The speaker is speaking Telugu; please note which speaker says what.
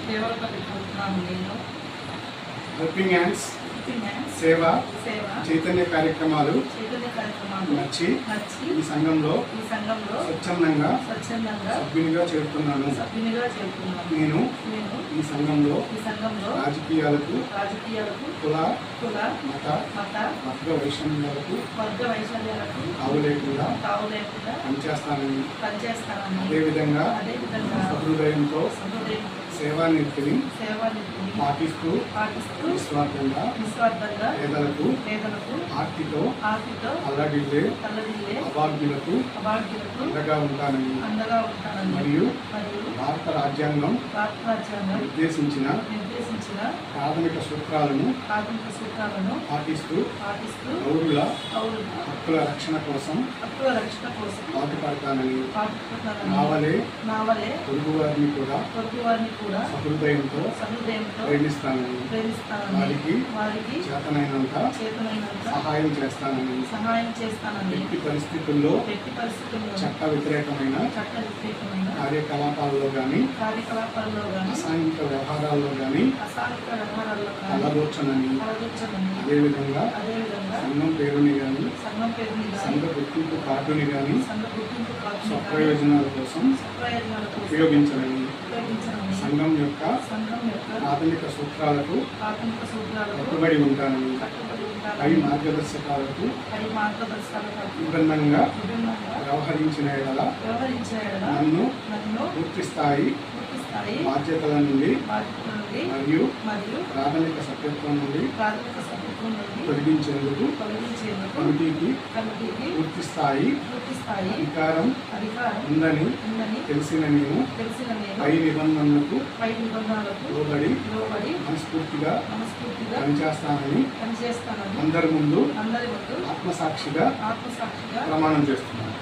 Speaker 1: నేను
Speaker 2: హెల్పింగ్ హ్యాండ్స్ సేవ చైతన్య కార్యక్రమాలు నచ్చి ఈ సంఘంలో స్వచ్ఛందంగా సభ్యునిగా చేరుతున్నాను. నేను ఈ సంఘంలో రాజకీయాలకు కుల మత వర్గ వైషమ్యాలకు తావు లేకుండా పనిచేస్తానని అదేవిధంగా సహృదయంతో సేవానిధిని పాటిస్తూ నిస్వార్థంగా పేదలకు ఆర్తితో అల్లడిల్లే అభాగ్యులకు అండగా ఉంటానని మరియు భారత రాజ్యాంగం నిర్దేశించిన ప్రాథమిక సూత్రాలను పాటిస్తూ పౌరుల హక్కుల రక్షణ కోసం పాటుపడతానని నావలే పొరుగువారిని కూడా సహృదయంతో ప్రేమిస్తానని వారికి చేతనైనంత సహాయం చేస్తానని ఎట్టి పరిస్థితుల్లో చట్ట వ్యతిరేకమైన కార్యకలాపాల్లో గాని అసాంఘిక వ్యవహారాల్లో గాని తలదూర్చనని అదేవిధంగా సంఘం పేరుని గాని సంఘ గుర్తింపు కార్డుని గాని స్వప్రయోజనాల కోసం ఉపయోగించనని సంఘం యొక్క ప్రాథమిక సూత్రాలకు కట్టుబడి ఉంటానని పై మార్గదర్శకాలకు విభిన్నంగా వ్యవహరించిన ఎడల నన్ను పూర్తి స్థాయి బాధ్యతల నుండి మరియు ప్రాథమిక సభ్యత్వం నుండి తొలగించేందుకు కమిటీకి పూర్తి స్థాయి అధికారం ఉందని తెలిసిన నేను పై నిబంధనలకు లోబడి మనస్ఫూర్తిగా పనిచేస్తానని అందరి ముందు ఆత్మసాక్షిగా ప్రమాణం చేస్తున్నాను.